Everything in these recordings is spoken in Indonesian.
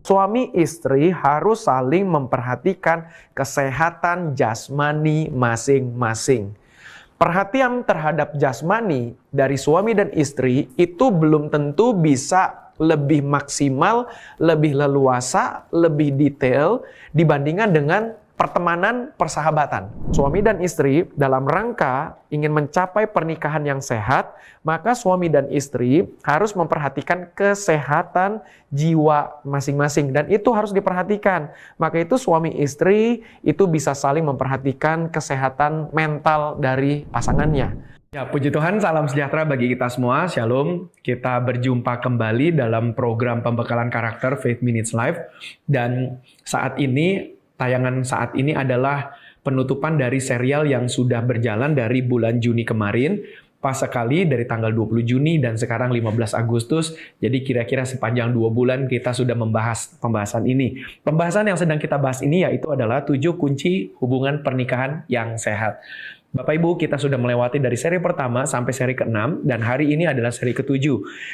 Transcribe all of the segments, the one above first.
Suami istri harus saling memperhatikan kesehatan jasmani masing-masing. Perhatian terhadap jasmani dari suami dan istri itu belum tentu bisa lebih maksimal, lebih leluasa, lebih detail dibandingkan dengan pertemanan, persahabatan. Suami dan istri dalam rangka ingin mencapai pernikahan yang sehat, maka suami dan istri harus memperhatikan kesehatan jiwa masing-masing. Dan itu harus diperhatikan. Maka itu suami istri itu bisa saling memperhatikan kesehatan mental dari pasangannya. Ya, puji Tuhan, salam sejahtera bagi kita semua. Shalom. Kita berjumpa kembali dalam program pembekalan karakter Faith Minutes Live. Dan tayangan saat ini adalah penutupan dari serial yang sudah berjalan dari bulan Juni kemarin. Pas sekali dari tanggal 20 Juni dan sekarang 15 Agustus. Jadi kira-kira sepanjang 2 bulan kita sudah membahas pembahasan ini. Pembahasan yang sedang kita bahas ini yaitu adalah 7 kunci hubungan pernikahan yang sehat. Bapak Ibu, kita sudah melewati dari seri pertama sampai seri ke-6 dan hari ini adalah seri ke-7.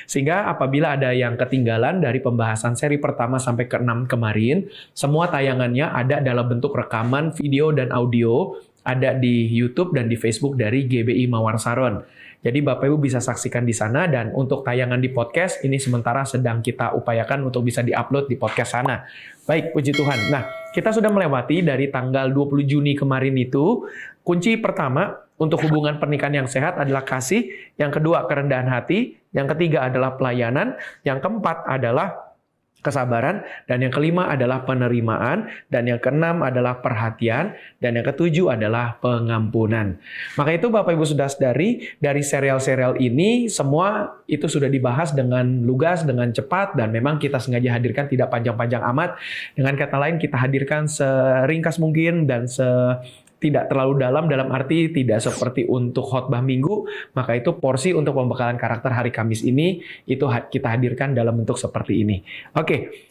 Sehingga apabila ada yang ketinggalan dari pembahasan seri pertama sampai ke-6 kemarin, semua tayangannya ada dalam bentuk rekaman video dan audio, ada di YouTube dan di Facebook dari GBI Mawar Saron. Jadi Bapak Ibu bisa saksikan di sana, dan untuk tayangan di podcast ini sementara sedang kita upayakan untuk bisa diupload di podcast sana. Baik, puji Tuhan. Nah, kita sudah melewati dari tanggal 20 Juni kemarin itu. Kunci pertama untuk hubungan pernikahan yang sehat adalah kasih, yang kedua kerendahan hati, yang ketiga adalah pelayanan, yang keempat adalah kesabaran, dan yang kelima adalah penerimaan, dan yang keenam adalah perhatian, dan yang ketujuh adalah pengampunan. Maka itu Bapak Ibu Saudara-saudari, dari serial-serial ini semua itu sudah dibahas dengan lugas, dengan cepat, dan memang kita sengaja hadirkan tidak panjang-panjang amat. Dengan kata lain, kita hadirkan seringkas mungkin dan tidak terlalu dalam arti tidak seperti untuk khotbah minggu, maka itu porsi untuk pembekalan karakter hari Kamis ini itu kita hadirkan dalam bentuk seperti ini. Oke,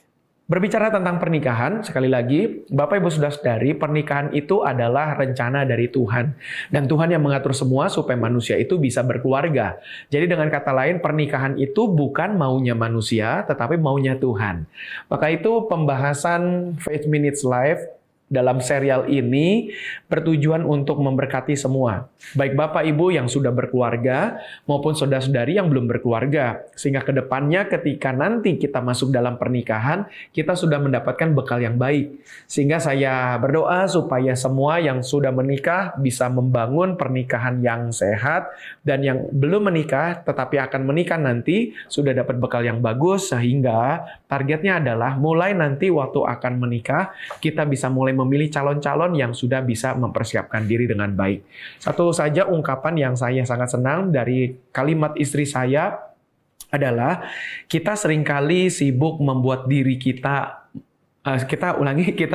berbicara tentang pernikahan, sekali lagi, Bapak Ibu Saudara-saudari, pernikahan itu adalah rencana dari Tuhan. Dan Tuhan yang mengatur semua supaya manusia itu bisa berkeluarga. Jadi dengan kata lain, pernikahan itu bukan maunya manusia, tetapi maunya Tuhan. Maka itu pembahasan Faith Minutes Live dalam serial ini bertujuan untuk memberkati semua. Baik Bapak Ibu yang sudah berkeluarga maupun saudara-saudari yang belum berkeluarga. Sehingga ke depannya ketika nanti kita masuk dalam pernikahan, kita sudah mendapatkan bekal yang baik. Sehingga saya berdoa supaya semua yang sudah menikah bisa membangun pernikahan yang sehat, dan yang belum menikah tetapi akan menikah nanti sudah dapat bekal yang bagus, sehingga targetnya adalah mulai nanti waktu akan menikah kita bisa mulai memilih calon-calon yang sudah bisa mempersiapkan diri dengan baik. Satu saja ungkapan yang saya sangat senang dari kalimat istri saya adalah kita seringkali sibuk membuat diri kita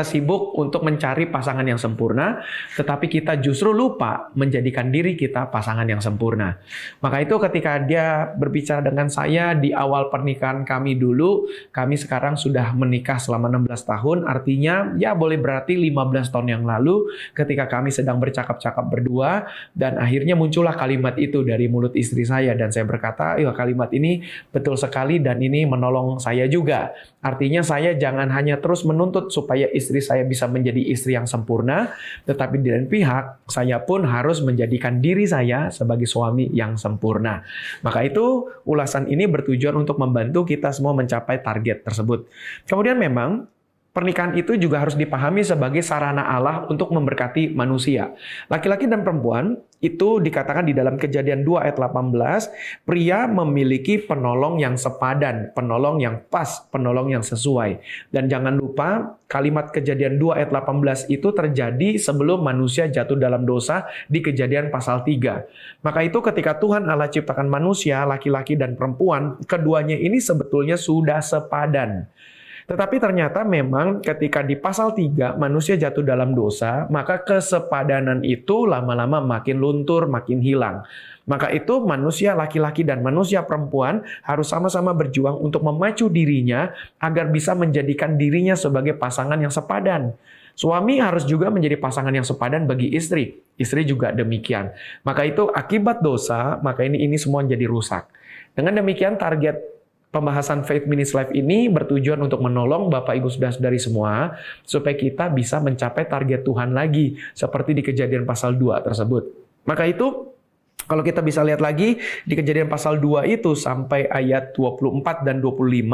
sibuk untuk mencari pasangan yang sempurna, tetapi kita justru lupa menjadikan diri kita pasangan yang sempurna. Maka itu ketika dia berbicara dengan saya di awal pernikahan kami dulu, kami sekarang sudah menikah selama 16 tahun, artinya ya boleh berarti 15 tahun yang lalu ketika kami sedang bercakap-cakap berdua, dan akhirnya muncullah kalimat itu dari mulut istri saya, dan saya berkata, ya kalimat ini betul sekali dan ini menolong saya juga. Artinya saya jangan hanya terus menuntut supaya istri saya bisa menjadi istri yang sempurna, tetapi di lain pihak, saya pun harus menjadikan diri saya sebagai suami yang sempurna. Maka itu, ulasan ini bertujuan untuk membantu kita semua mencapai target tersebut. Kemudian memang, pernikahan itu juga harus dipahami sebagai sarana Allah untuk memberkati manusia. Laki-laki dan perempuan itu dikatakan di dalam Kejadian 2 ayat 18, pria memiliki penolong yang sepadan, penolong yang pas, penolong yang sesuai. Dan jangan lupa kalimat Kejadian 2 ayat 18 itu terjadi sebelum manusia jatuh dalam dosa di Kejadian pasal 3. Maka itu ketika Tuhan Allah ciptakan manusia, laki-laki dan perempuan, keduanya ini sebetulnya sudah sepadan. Tetapi ternyata memang ketika di pasal 3 manusia jatuh dalam dosa, maka kesepadanan itu lama-lama makin luntur, makin hilang. Maka itu manusia laki-laki dan manusia perempuan harus sama-sama berjuang untuk memacu dirinya agar bisa menjadikan dirinya sebagai pasangan yang sepadan. Suami harus juga menjadi pasangan yang sepadan bagi istri. Istri juga demikian. Maka itu akibat dosa, maka ini semua jadi rusak. Dengan demikian target pembahasan Faith Minutes Live ini bertujuan untuk menolong Bapak Ibu Saudara-saudari semua supaya kita bisa mencapai target Tuhan lagi seperti di Kejadian pasal 2 tersebut. Maka itu kalau kita bisa lihat lagi di Kejadian pasal 2 itu sampai ayat 24 dan 25,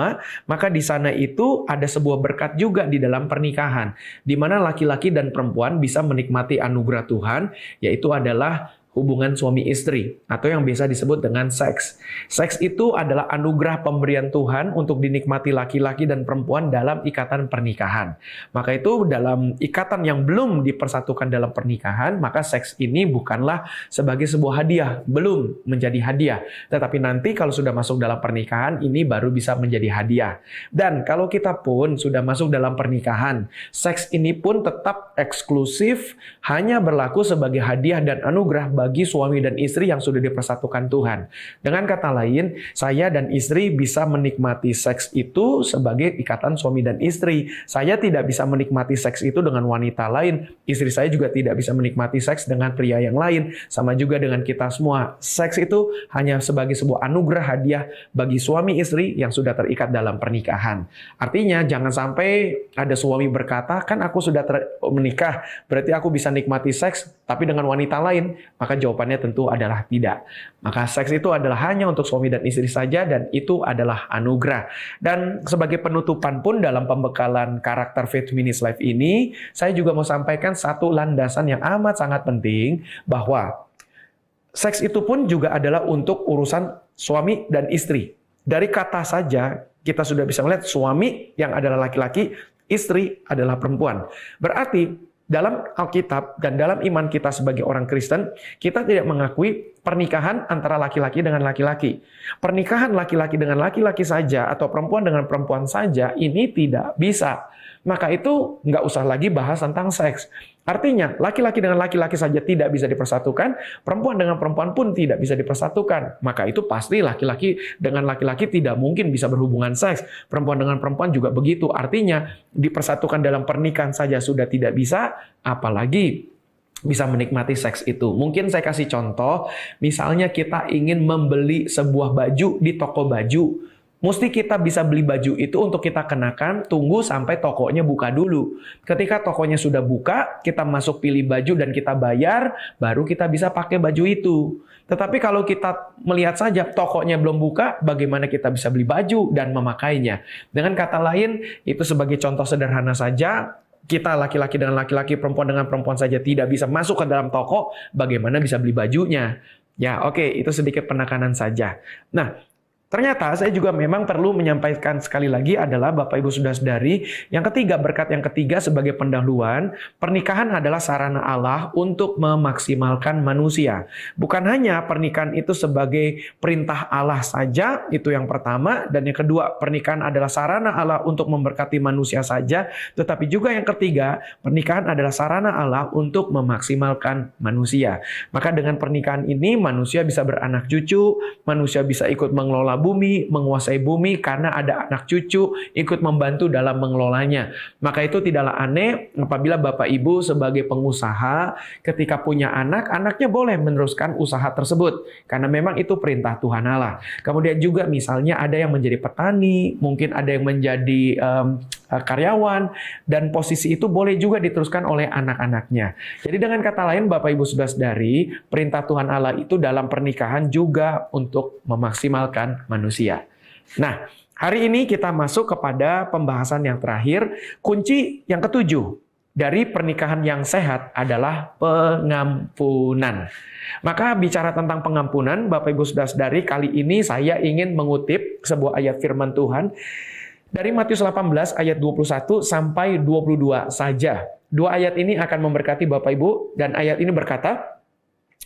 maka di sana itu ada sebuah berkat juga di dalam pernikahan, di mana laki-laki dan perempuan bisa menikmati anugerah Tuhan, yaitu adalah hubungan suami istri atau yang biasa disebut dengan seks. Seks itu adalah anugerah pemberian Tuhan untuk dinikmati laki-laki dan perempuan dalam ikatan pernikahan. Maka itu dalam ikatan yang belum dipersatukan dalam pernikahan, maka seks ini bukanlah sebagai sebuah hadiah, belum menjadi hadiah. Tetapi nanti kalau sudah masuk dalam pernikahan, ini baru bisa menjadi hadiah. Dan kalau kita pun sudah masuk dalam pernikahan, seks ini pun tetap eksklusif, hanya berlaku sebagai hadiah dan anugerah bagi suami dan istri yang sudah dipersatukan Tuhan. Dengan kata lain, saya dan istri bisa menikmati seks itu sebagai ikatan suami dan istri. Saya tidak bisa menikmati seks itu dengan wanita lain. Istri saya juga tidak bisa menikmati seks dengan pria yang lain. Sama juga dengan kita semua. Seks itu hanya sebagai sebuah anugerah hadiah bagi suami istri yang sudah terikat dalam pernikahan. Artinya, jangan sampai ada suami berkata, kan aku sudah menikah, berarti aku bisa nikmati seks, tapi dengan wanita lain. Maka jawabannya tentu adalah tidak. Maka seks itu adalah hanya untuk suami dan istri saja dan itu adalah anugerah. Dan sebagai penutupan pun dalam pembekalan karakter Faith Minutes Live ini, saya juga mau sampaikan satu landasan yang amat sangat penting bahwa seks itu pun juga adalah untuk urusan suami dan istri. Dari kata saja kita sudah bisa melihat suami yang adalah laki-laki, istri adalah perempuan. Berarti dalam Alkitab dan dalam iman kita sebagai orang Kristen, kita tidak mengakui pernikahan antara laki-laki dengan laki-laki. Pernikahan laki-laki dengan laki-laki saja atau perempuan dengan perempuan saja ini tidak bisa. Maka itu nggak usah lagi bahas tentang seks. Artinya, laki-laki dengan laki-laki saja tidak bisa dipersatukan, perempuan dengan perempuan pun tidak bisa dipersatukan. Maka itu pasti laki-laki dengan laki-laki tidak mungkin bisa berhubungan seks. Perempuan dengan perempuan juga begitu. Artinya, dipersatukan dalam pernikahan saja sudah tidak bisa, apalagi bisa menikmati seks itu. Mungkin saya kasih contoh, misalnya kita ingin membeli sebuah baju di toko baju. Mesti kita bisa beli baju itu untuk kita kenakan, tunggu sampai tokonya buka dulu. Ketika tokonya sudah buka, kita masuk pilih baju dan kita bayar, baru kita bisa pakai baju itu. Tetapi kalau kita melihat saja tokonya belum buka, bagaimana kita bisa beli baju dan memakainya? Dengan kata lain, itu sebagai contoh sederhana saja, kita laki-laki dengan laki-laki, perempuan dengan perempuan saja tidak bisa masuk ke dalam toko, bagaimana bisa beli bajunya? Ya, oke, itu sedikit penekanan saja. Nah, ternyata saya juga memang perlu menyampaikan sekali lagi adalah Bapak Ibu Saudara-saudari, yang ketiga, berkat yang ketiga sebagai pendahuluan, pernikahan adalah sarana Allah untuk memaksimalkan manusia. Bukan hanya pernikahan itu sebagai perintah Allah saja, itu yang pertama, dan yang kedua, pernikahan adalah sarana Allah untuk memberkati manusia saja, tetapi juga yang ketiga, pernikahan adalah sarana Allah untuk memaksimalkan manusia. Maka dengan pernikahan ini manusia bisa beranak cucu, manusia bisa ikut mengelola bumi, menguasai bumi karena ada anak cucu ikut membantu dalam mengelolanya. Maka itu tidaklah aneh apabila Bapak Ibu sebagai pengusaha ketika punya anak, anaknya boleh meneruskan usaha tersebut karena memang itu perintah Tuhan Allah. Kemudian juga misalnya ada yang menjadi petani, mungkin ada yang menjadi karyawan, dan posisi itu boleh juga diteruskan oleh anak-anaknya. Jadi dengan kata lain Bapak Ibu Saudara-saudari, perintah Tuhan Allah itu dalam pernikahan juga untuk memaksimalkan manusia. Nah, hari ini kita masuk kepada pembahasan yang terakhir. Kunci yang ketujuh dari pernikahan yang sehat adalah pengampunan. Maka bicara tentang pengampunan, Bapak Ibu Saudara-saudari, kali ini saya ingin mengutip sebuah ayat firman Tuhan dari Matius 18 ayat 21 sampai 22 saja. Dua ayat ini akan memberkati Bapak Ibu, dan ayat ini berkata,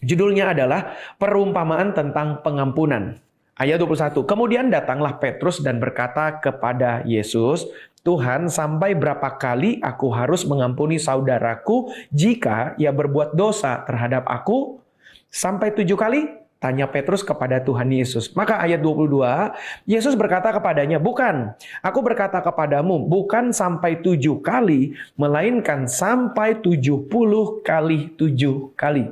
judulnya adalah perumpamaan tentang pengampunan. Ayat 21. Kemudian datanglah Petrus dan berkata kepada Yesus, Tuhan, sampai berapa kali aku harus mengampuni saudaraku jika ia berbuat dosa terhadap aku? Sampai 7 kali? Tanya Petrus kepada Tuhan Yesus. Maka ayat 22, Yesus berkata kepadanya, bukan, aku berkata kepadamu, bukan sampai 7 kali, melainkan sampai 70 kali 7 kali.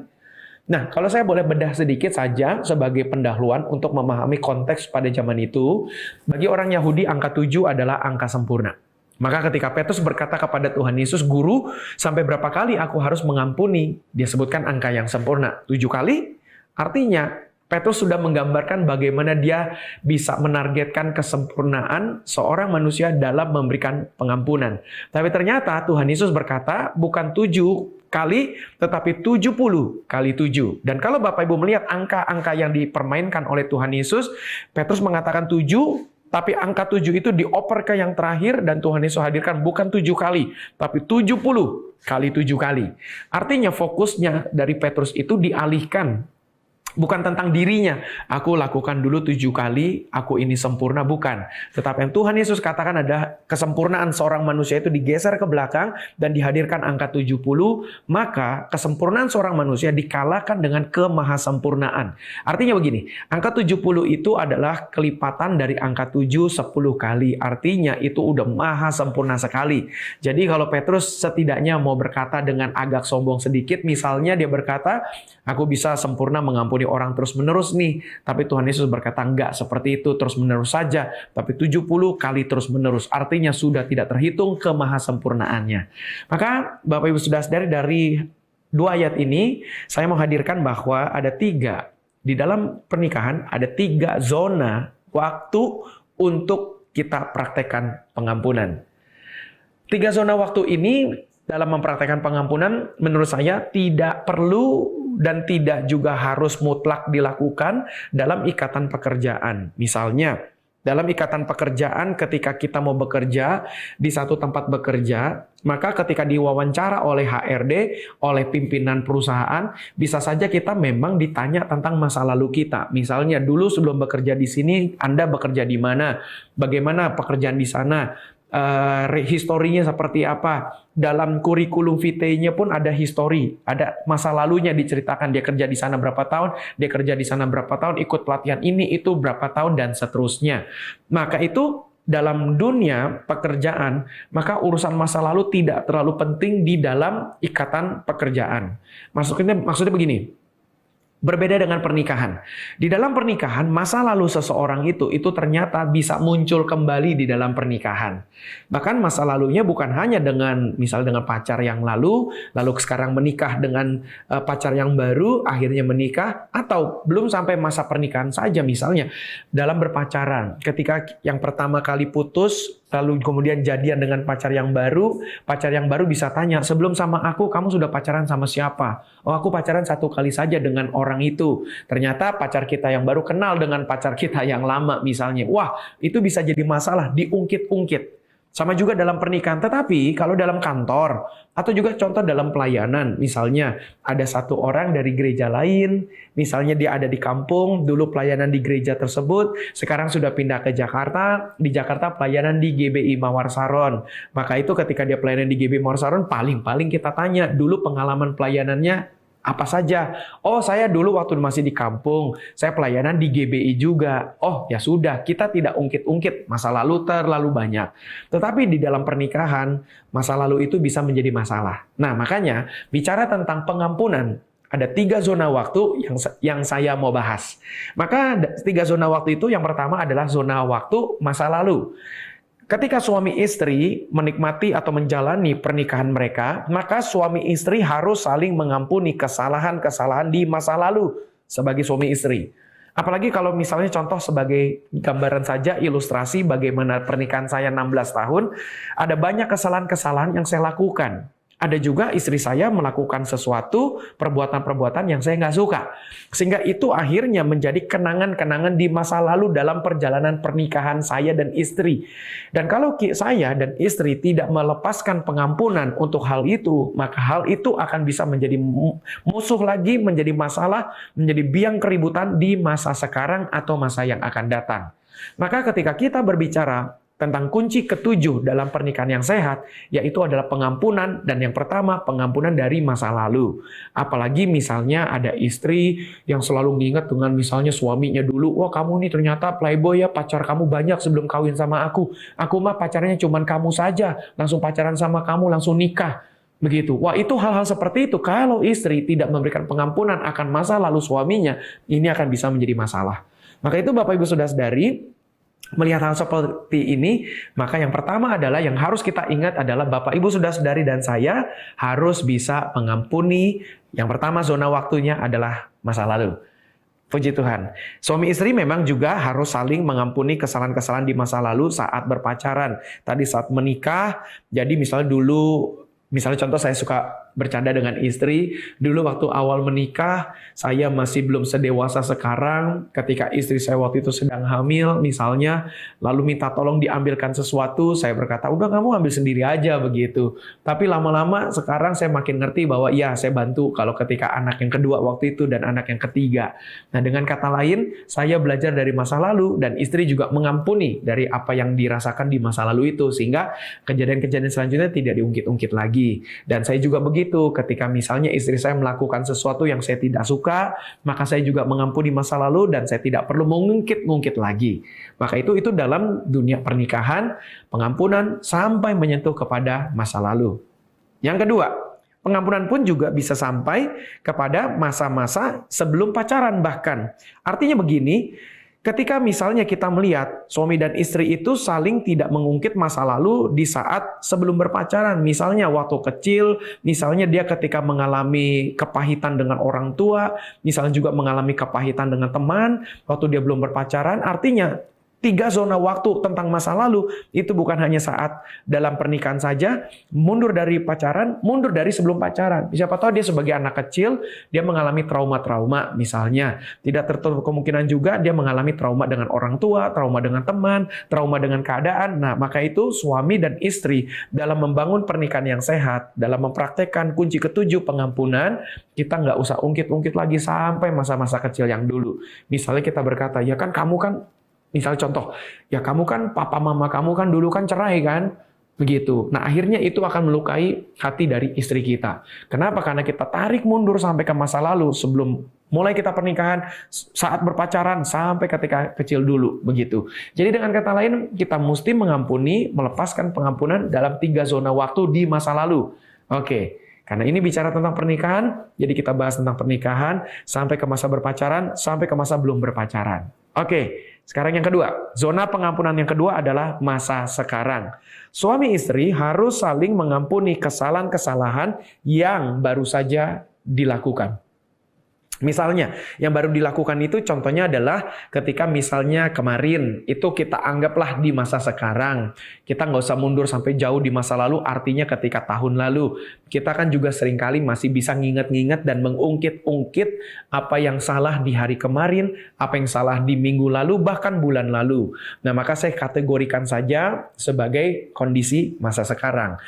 Nah, kalau saya boleh bedah sedikit saja sebagai pendahuluan untuk memahami konteks pada zaman itu, bagi orang Yahudi angka 7 adalah angka sempurna. Maka ketika Petrus berkata kepada Tuhan Yesus, Guru, sampai berapa kali aku harus mengampuni? Dia sebutkan angka yang sempurna, 7 kali. Artinya, Petrus sudah menggambarkan bagaimana dia bisa menargetkan kesempurnaan seorang manusia dalam memberikan pengampunan. Tapi ternyata Tuhan Yesus berkata, bukan 7 kali, tetapi 70 kali 7. Dan kalau Bapak Ibu melihat angka-angka yang dipermainkan oleh Tuhan Yesus, Petrus mengatakan 7, tapi angka 7 itu dioper ke yang terakhir, dan Tuhan Yesus hadirkan bukan 7 kali, tapi 70 kali 7 kali. Artinya fokusnya dari Petrus itu dialihkan. Bukan tentang dirinya, aku lakukan dulu 7 kali, aku ini sempurna, bukan. Tetapi yang Tuhan Yesus katakan adalah kesempurnaan seorang manusia itu digeser ke belakang dan dihadirkan angka 70, maka kesempurnaan seorang manusia dikalahkan dengan kemahasempurnaan. Artinya begini, angka 70 itu adalah kelipatan dari angka 7 10 kali. Artinya itu udah maha sempurna sekali. Jadi kalau Petrus setidaknya mau berkata dengan agak sombong sedikit, misalnya dia berkata, aku bisa sempurna mengampuni orang terus-menerus nih. Tapi Tuhan Yesus berkata, enggak seperti itu terus-menerus saja. Tapi 70 kali terus-menerus. Artinya sudah tidak terhitung kemahasempurnaannya. Maka Bapak Ibu sudah sadari dari 2 ayat ini, saya mau hadirkan bahwa ada 3. Di dalam pernikahan ada 3 zona waktu untuk kita praktekkan pengampunan. 3 zona waktu ini dalam mempraktekkan pengampunan menurut saya tidak perlu dan tidak juga harus mutlak dilakukan dalam ikatan pekerjaan. Misalnya, dalam ikatan pekerjaan ketika kita mau bekerja di satu tempat bekerja, maka ketika diwawancara oleh HRD, oleh pimpinan perusahaan, bisa saja kita memang ditanya tentang masa lalu kita. Misalnya, dulu sebelum bekerja di sini, Anda bekerja di mana? Bagaimana pekerjaan di sana? Historinya seperti apa? Dalam kurikulum vitae-nya pun ada histori, ada masa lalunya diceritakan, dia kerja di sana berapa tahun, dia kerja di sana berapa tahun, ikut pelatihan ini itu berapa tahun dan seterusnya. Maka itu dalam dunia pekerjaan, maka urusan masa lalu tidak terlalu penting di dalam ikatan pekerjaan. Maksudnya begini. Berbeda dengan pernikahan. Di dalam pernikahan, masa lalu seseorang itu ternyata bisa muncul kembali di dalam pernikahan. Bahkan masa lalunya bukan hanya dengan pacar yang lalu sekarang menikah dengan pacar yang baru, akhirnya menikah, atau belum sampai masa pernikahan saja misalnya. Dalam berpacaran, ketika yang pertama kali putus, lalu kemudian jadian dengan pacar yang baru bisa tanya, sebelum sama aku, kamu sudah pacaran sama siapa? Oh, aku pacaran 1 kali saja dengan orang itu. Ternyata pacar kita yang baru kenal dengan pacar kita yang lama misalnya. Wah, itu bisa jadi masalah, diungkit-ungkit. Sama juga dalam pernikahan, tetapi kalau dalam kantor, atau juga contoh dalam pelayanan, misalnya ada satu orang dari gereja lain, misalnya dia ada di kampung, dulu pelayanan di gereja tersebut, sekarang sudah pindah ke Jakarta, di Jakarta pelayanan di GBI Mawar Saron. Maka itu ketika dia pelayanan di GBI Mawar Saron, paling-paling kita tanya, dulu pengalaman pelayanannya apa saja? Oh, saya dulu waktu masih di kampung, saya pelayanan di GBI juga. Oh, ya sudah, kita tidak ungkit-ungkit, masa lalu terlalu banyak. Tetapi di dalam pernikahan, masa lalu itu bisa menjadi masalah. Nah, makanya bicara tentang pengampunan, ada 3 zona waktu yang saya mau bahas. Maka 3 zona waktu itu, yang pertama adalah zona waktu masa lalu. Ketika suami istri menikmati atau menjalani pernikahan mereka, maka suami istri harus saling mengampuni kesalahan-kesalahan di masa lalu sebagai suami istri. Apalagi kalau misalnya contoh sebagai gambaran saja, ilustrasi bagaimana pernikahan saya 16 tahun, ada banyak kesalahan-kesalahan yang saya lakukan. Ada juga istri saya melakukan sesuatu perbuatan-perbuatan yang saya nggak suka. Sehingga itu akhirnya menjadi kenangan-kenangan di masa lalu dalam perjalanan pernikahan saya dan istri. Dan kalau saya dan istri tidak melepaskan pengampunan untuk hal itu, maka hal itu akan bisa menjadi musuh lagi, menjadi masalah, menjadi biang keributan di masa sekarang atau masa yang akan datang. Maka ketika kita berbicara tentang kunci ketujuh dalam pernikahan yang sehat, yaitu adalah pengampunan, dan yang pertama pengampunan dari masa lalu. Apalagi misalnya ada istri yang selalu nginget dengan misalnya suaminya dulu, wah kamu nih ternyata playboy ya, pacar kamu banyak sebelum kawin sama aku mah pacarnya cuman kamu saja, langsung pacaran sama kamu langsung nikah. Begitu. Wah, itu hal-hal seperti itu kalau istri tidak memberikan pengampunan akan masa lalu suaminya, ini akan bisa menjadi masalah. Maka itu Bapak Ibu Saudara-saudari, melihat hal seperti ini, maka yang pertama adalah yang harus kita ingat adalah Bapak Ibu Saudara-saudari dan saya harus bisa mengampuni. Yang pertama, zona waktunya adalah masa lalu. Puji Tuhan. Suami istri memang juga harus saling mengampuni kesalahan-kesalahan di masa lalu saat berpacaran. Tadi saat menikah, jadi misalnya dulu, misalnya contoh saya suka bercanda dengan istri, dulu waktu awal menikah, saya masih belum sedewasa sekarang, ketika istri saya waktu itu sedang hamil, misalnya, lalu minta tolong diambilkan sesuatu, saya berkata, udah kamu ambil sendiri aja, begitu. Tapi lama-lama sekarang saya makin ngerti bahwa ya saya bantu kalau ketika anak yang kedua waktu itu dan anak yang ketiga. Nah dengan kata lain, saya belajar dari masa lalu, dan istri juga mengampuni dari apa yang dirasakan di masa lalu itu, sehingga kejadian-kejadian selanjutnya tidak diungkit-ungkit lagi. Dan saya juga begitu, ketika misalnya istri saya melakukan sesuatu yang saya tidak suka, maka saya juga mengampuni masa lalu dan saya tidak perlu mengungkit-ungkit lagi. Maka itu dalam dunia pernikahan, pengampunan sampai menyentuh kepada masa lalu. Yang kedua, pengampunan pun juga bisa sampai kepada masa-masa sebelum pacaran bahkan. Artinya begini, ketika misalnya kita melihat suami dan istri itu saling tidak mengungkit masa lalu di saat sebelum berpacaran. Misalnya waktu kecil, misalnya dia ketika mengalami kepahitan dengan orang tua, misalnya juga mengalami kepahitan dengan teman, waktu dia belum berpacaran, artinya 3 zona waktu tentang masa lalu itu bukan hanya saat dalam pernikahan saja, mundur dari pacaran, mundur dari sebelum pacaran. Siapa tahu dia sebagai anak kecil, dia mengalami trauma-trauma misalnya. Tidak tertutup kemungkinan juga dia mengalami trauma dengan orang tua, trauma dengan teman, trauma dengan keadaan. Nah, maka itu suami dan istri dalam membangun pernikahan yang sehat, dalam mempraktekkan kunci ketujuh pengampunan, kita nggak usah ungkit-ungkit lagi sampai masa-masa kecil yang dulu. Misalnya kita berkata, ya kan kamu kan, misalnya contoh, ya kamu kan papa mama kamu kan dulu kan cerai kan? Begitu. Nah akhirnya itu akan melukai hati dari istri kita. Kenapa? Karena kita tarik mundur sampai ke masa lalu sebelum mulai kita pernikahan, saat berpacaran, sampai ketika kecil dulu. Begitu. Jadi dengan kata lain, kita mesti mengampuni, melepaskan pengampunan dalam 3 zona waktu di masa lalu. Oke. Karena ini bicara tentang pernikahan, jadi kita bahas tentang pernikahan, sampai ke masa berpacaran, sampai ke masa belum berpacaran. Oke, sekarang yang kedua. Zona pengampunan yang kedua adalah masa sekarang. Suami istri harus saling mengampuni kesalahan-kesalahan yang baru saja dilakukan. Misalnya, yang baru dilakukan itu contohnya adalah ketika misalnya kemarin, itu kita anggaplah di masa sekarang. Kita nggak usah mundur sampai jauh di masa lalu, artinya ketika tahun lalu. Kita kan juga seringkali masih bisa nginget-nginget dan mengungkit-ungkit apa yang salah di hari kemarin, apa yang salah di minggu lalu, bahkan bulan lalu. Nah, maka saya kategorikan saja sebagai kondisi masa sekarang.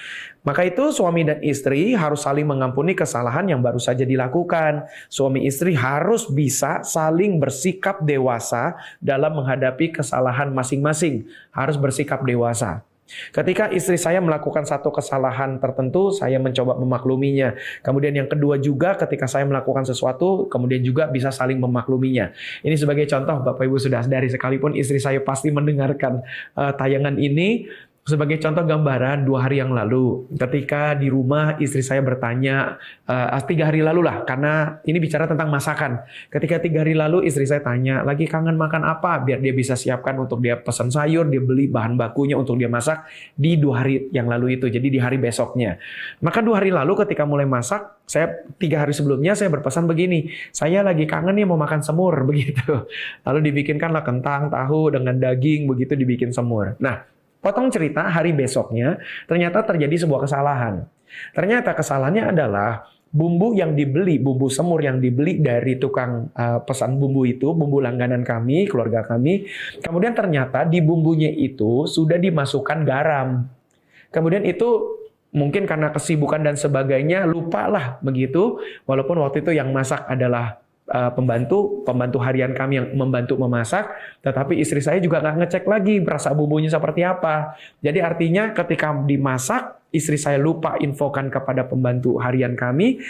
Maka itu suami dan istri harus saling mengampuni kesalahan yang baru saja dilakukan. Suami istri harus bisa saling bersikap dewasa dalam menghadapi kesalahan masing-masing. Harus bersikap dewasa. Ketika istri saya melakukan satu kesalahan tertentu, saya mencoba memakluminya. Kemudian yang kedua juga ketika saya melakukan sesuatu, kemudian juga bisa saling memakluminya. Ini sebagai contoh, Bapak Ibu sudah sadari, sekalipun istri saya pasti mendengarkan tayangan ini. Sebagai contoh gambaran, 2 hari yang lalu, ketika di rumah istri saya bertanya, 3 hari lalu lah, karena ini bicara tentang masakan. Ketika 3 hari lalu istri saya tanya, lagi kangen makan apa? Biar dia bisa siapkan untuk dia pesan sayur, dia beli bahan bakunya untuk dia masak di 2 hari yang lalu itu, jadi di hari besoknya. Maka 2 hari lalu ketika mulai masak, saya 3 hari sebelumnya saya berpesan begini, saya lagi kangen nih mau makan semur, begitu. Lalu dibikinkanlah kentang, tahu dengan daging, begitu dibikin semur. Nah, potong cerita, hari besoknya ternyata terjadi sebuah kesalahan. Ternyata kesalahannya adalah bumbu yang dibeli, bumbu semur yang dibeli dari tukang pesan bumbu itu, bumbu langganan kami, keluarga kami, kemudian ternyata di bumbunya itu sudah dimasukkan garam. Kemudian itu mungkin karena kesibukan dan sebagainya, lupa lah begitu, walaupun waktu itu yang masak adalah pembantu harian kami yang membantu memasak, tetapi istri saya juga nggak ngecek lagi rasa bumbunya seperti apa. Jadi artinya ketika dimasak, istri saya lupa infokan kepada pembantu harian kami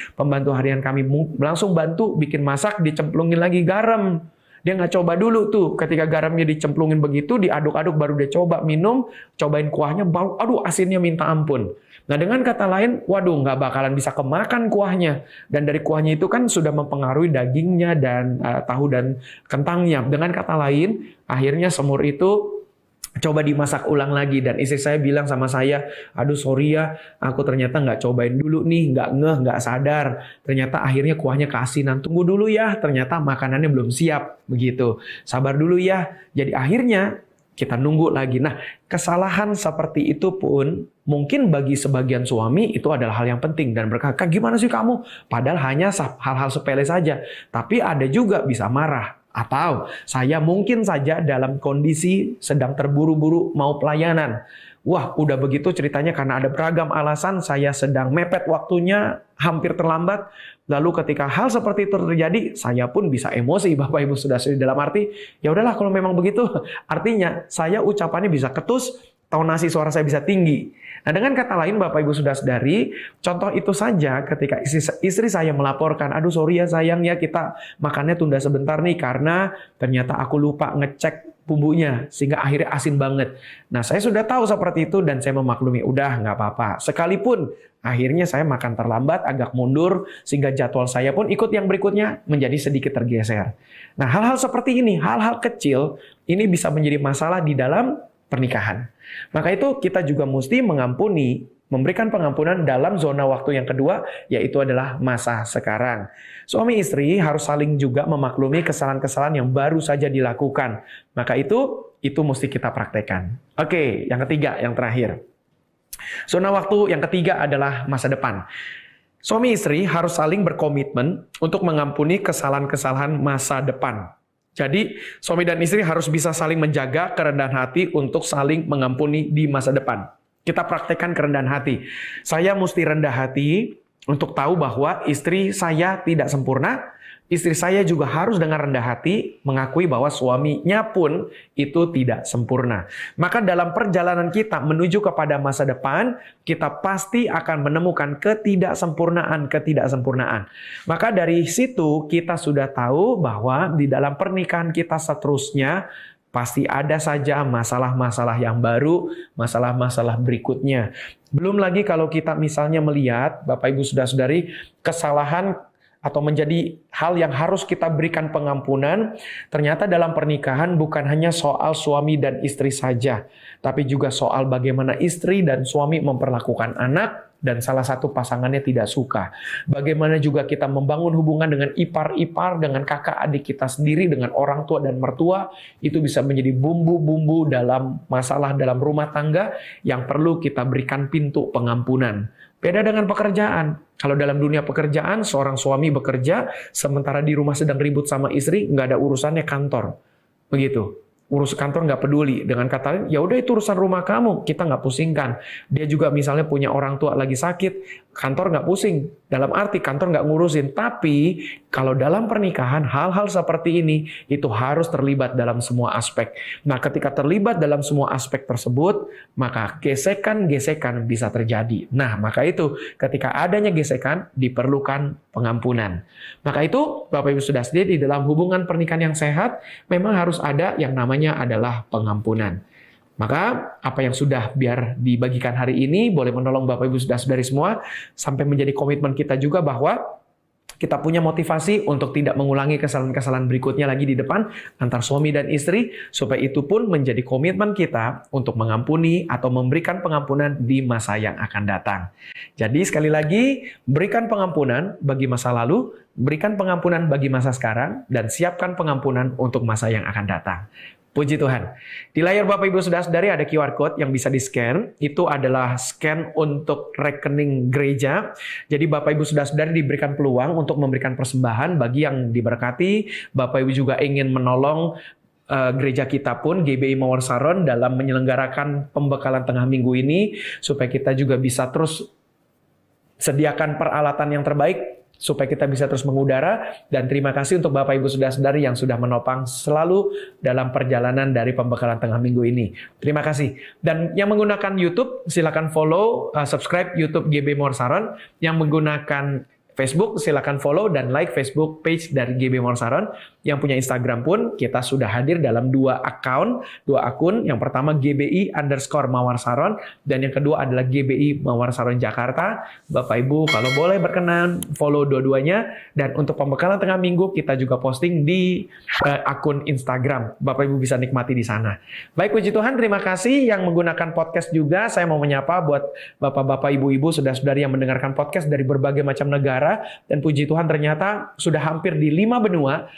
langsung bantu bikin masak, dicemplungin lagi garam. Dia nggak coba dulu tuh, ketika garamnya dicemplungin begitu, diaduk-aduk baru dia coba minum, cobain kuahnya, baru aduh asinnya minta ampun. Nah dengan kata lain, waduh nggak bakalan bisa kemakan kuahnya. Dan dari kuahnya itu kan sudah mempengaruhi dagingnya dan tahu dan kentangnya. Dengan kata lain, akhirnya semur itu coba dimasak ulang lagi. Dan istri saya bilang sama saya, aduh sorry ya, aku ternyata nggak cobain dulu nih, nggak sadar. Ternyata akhirnya kuahnya keasinan. Tunggu dulu ya, ternyata makanannya belum siap. Begitu, sabar dulu ya. Jadi akhirnya kita nunggu lagi. Nah, kesalahan seperti itu pun mungkin bagi sebagian suami itu adalah hal yang penting dan berkata, gimana sih kamu? Padahal hanya hal-hal sepele saja. Tapi ada juga bisa marah. Atau saya mungkin saja dalam kondisi sedang terburu-buru mau pelayanan. Wah, udah begitu ceritanya karena ada beragam alasan, saya sedang mepet waktunya, hampir terlambat. Lalu ketika hal seperti itu terjadi, saya pun bisa emosi, Bapak Ibu sudah dalam arti, ya udahlah kalau memang begitu, artinya saya ucapannya bisa ketus, tonasi suara saya bisa tinggi. Nah dengan kata lain Bapak Ibu sudah sadari, contoh itu saja ketika istri saya melaporkan, aduh sorry ya sayang ya kita makannya tunda sebentar nih karena ternyata aku lupa ngecek bumbunya sehingga akhirnya asin banget. Nah saya sudah tahu seperti itu dan saya memaklumi, udah nggak apa-apa. Sekalipun akhirnya saya makan terlambat, agak mundur sehingga jadwal saya pun ikut yang berikutnya menjadi sedikit tergeser. Nah hal-hal seperti ini, hal-hal kecil ini bisa menjadi masalah di dalam pernikahan. Maka itu kita juga mesti mengampuni, memberikan pengampunan dalam zona waktu yang kedua, yaitu adalah masa sekarang. Suami istri harus saling juga memaklumi kesalahan-kesalahan yang baru saja dilakukan. Maka itu mesti kita praktekkan. Oke, yang ketiga, yang terakhir. Zona waktu yang ketiga adalah masa depan. Suami istri harus saling berkomitmen untuk mengampuni kesalahan-kesalahan masa depan. Jadi, suami dan istri harus bisa saling menjaga kerendahan hati untuk saling mengampuni di masa depan. Kita praktekkan kerendahan hati. Saya mesti rendah hati untuk tahu bahwa istri saya tidak sempurna. Istri saya juga harus dengan rendah hati mengakui bahwa suaminya pun itu tidak sempurna. Maka dalam perjalanan kita menuju kepada masa depan, kita pasti akan menemukan ketidaksempurnaan. Maka dari situ kita sudah tahu bahwa di dalam pernikahan kita seterusnya, pasti ada saja masalah-masalah yang baru, masalah-masalah berikutnya. Belum lagi kalau kita misalnya melihat, Bapak Ibu Saudara-saudari, kesalahan atau menjadi hal yang harus kita berikan pengampunan, ternyata dalam pernikahan bukan hanya soal suami dan istri saja, tapi juga soal bagaimana istri dan suami memperlakukan anak, dan salah satu pasangannya tidak suka. Bagaimana juga kita membangun hubungan dengan ipar-ipar, dengan kakak adik kita sendiri, dengan orang tua dan mertua, itu bisa menjadi bumbu-bumbu dalam masalah dalam rumah tangga yang perlu kita berikan pintu pengampunan. Beda dengan pekerjaan. Kalau dalam dunia pekerjaan, seorang suami bekerja, sementara di rumah sedang ribut sama istri, nggak ada urusannya kantor. Begitu. Urus kantor nggak peduli. Dengan kata lain, ya udah itu urusan rumah kamu, kita nggak pusingkan. Dia juga misalnya punya orang tua lagi sakit, kantor nggak pusing. Dalam arti kantor nggak ngurusin. Tapi kalau dalam pernikahan, hal-hal seperti ini itu harus terlibat dalam semua aspek. Nah, ketika terlibat dalam semua aspek tersebut, maka gesekan-gesekan bisa terjadi. Nah, maka itu ketika adanya gesekan diperlukan pengampunan. Maka itu Bapak Ibu sudah sendiri di dalam hubungan pernikahan yang sehat memang harus ada yang namanya adalah pengampunan. Maka apa yang sudah biar dibagikan hari ini boleh menolong Bapak Ibu Saudara-saudari semua sampai menjadi komitmen kita juga bahwa kita punya motivasi untuk tidak mengulangi kesalahan-kesalahan berikutnya lagi di depan antar suami dan istri, supaya itu pun menjadi komitmen kita untuk mengampuni atau memberikan pengampunan di masa yang akan datang. Jadi sekali lagi, berikan pengampunan bagi masa lalu, berikan pengampunan bagi masa sekarang, dan siapkan pengampunan untuk masa yang akan datang. Puji Tuhan. Di layar Bapak Ibu Saudara-saudari ada QR Code yang bisa di-scan. Itu adalah scan untuk rekening gereja. Jadi Bapak Ibu Saudara-saudari diberikan peluang untuk memberikan persembahan bagi yang diberkati. Bapak Ibu juga ingin menolong gereja kita pun, GBI Mawar Saron, dalam menyelenggarakan pembekalan tengah minggu ini, supaya kita juga bisa terus sediakan peralatan yang terbaik supaya kita bisa terus mengudara. Dan terima kasih untuk Bapak Ibu Saudara-saudari yang sudah menopang selalu dalam perjalanan dari pembekalan tengah minggu ini. Terima kasih. Dan yang menggunakan YouTube, silakan follow, subscribe YouTube GB Mawar Saron. Yang menggunakan Facebook, silakan follow dan like Facebook page dari GB Mawar Saron. Yang punya Instagram pun, kita sudah hadir dalam dua akun. Yang pertama GBI_Mawar Saron, dan yang kedua adalah GBI Mawar Saron Jakarta. Bapak Ibu kalau boleh berkenan, follow dua-duanya. Dan untuk pembekalan tengah minggu, kita juga posting di akun Instagram. Bapak Ibu bisa nikmati di sana. Baik, puji Tuhan, terima kasih yang menggunakan podcast juga. Saya mau menyapa buat Bapak-Bapak, Ibu-Ibu, saudara-saudari yang mendengarkan podcast dari berbagai macam negara. Dan puji Tuhan ternyata sudah hampir di 5 benua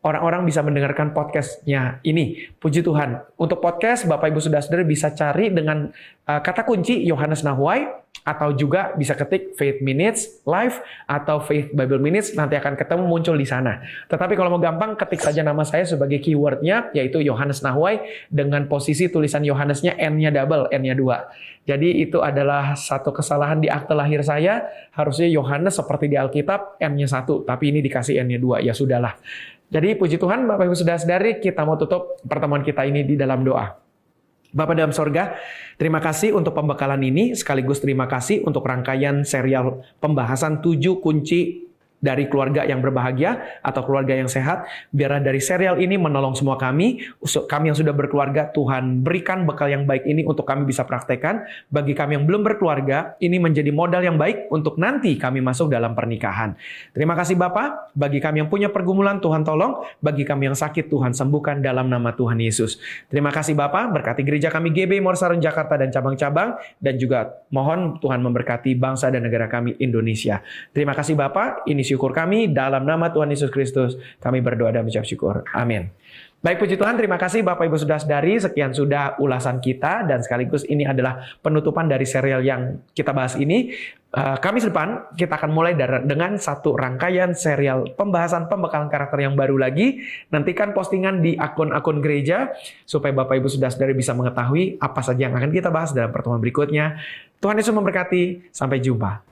orang-orang bisa mendengarkan podcastnya ini. Puji Tuhan. Untuk podcast, Bapak Ibu Saudara-saudari bisa cari dengan kata kunci Yohanes Nahuai, atau juga bisa ketik Faith Minutes Live atau Faith Bible Minutes, nanti akan ketemu muncul di sana. Tetapi kalau mau gampang, ketik saja nama saya sebagai keywordnya, yaitu Yohanes Nahuai, dengan posisi tulisan Yohanesnya N-nya double, N-nya 2. Jadi itu adalah satu kesalahan di akte lahir saya, harusnya Yohanes seperti di Alkitab, N-nya 1, tapi ini dikasih N-nya 2, ya sudahlah. Jadi puji Tuhan, Bapak Ibu Saudara-saudari, kita mau tutup pertemuan kita ini di dalam doa. Bapa dalam sorga, terima kasih untuk pembekalan ini, sekaligus terima kasih untuk rangkaian serial pembahasan 7 kunci dari keluarga yang berbahagia atau keluarga yang sehat. Biarlah dari serial ini menolong semua kami yang sudah berkeluarga. Tuhan berikan bekal yang baik ini untuk kami bisa praktekkan. Bagi kami yang belum berkeluarga, ini menjadi modal yang baik untuk nanti kami masuk dalam pernikahan. Terima kasih Bapak. Bagi kami yang punya pergumulan, Tuhan tolong. Bagi kami yang sakit, Tuhan sembuhkan dalam nama Tuhan Yesus. Terima kasih Bapak. Berkati gereja kami GB Mawar Saron Jakarta dan cabang-cabang. Dan juga mohon Tuhan memberkati bangsa dan negara kami Indonesia. Terima kasih Bapak. Ini syukur kami dalam nama Tuhan Yesus Kristus. Kami berdoa dan mengucap syukur. Amin. Baik, puji Tuhan, terima kasih Bapak Ibu Saudara-saudari. Sekian sudah ulasan kita, dan sekaligus ini adalah penutupan dari serial yang kita bahas ini. Kamis depan kita akan mulai dengan satu rangkaian serial pembahasan pembekalan karakter yang baru lagi. Nantikan postingan di akun-akun gereja supaya Bapak Ibu Saudara-saudari bisa mengetahui apa saja yang akan kita bahas dalam pertemuan berikutnya. Tuhan Yesus memberkati. Sampai jumpa.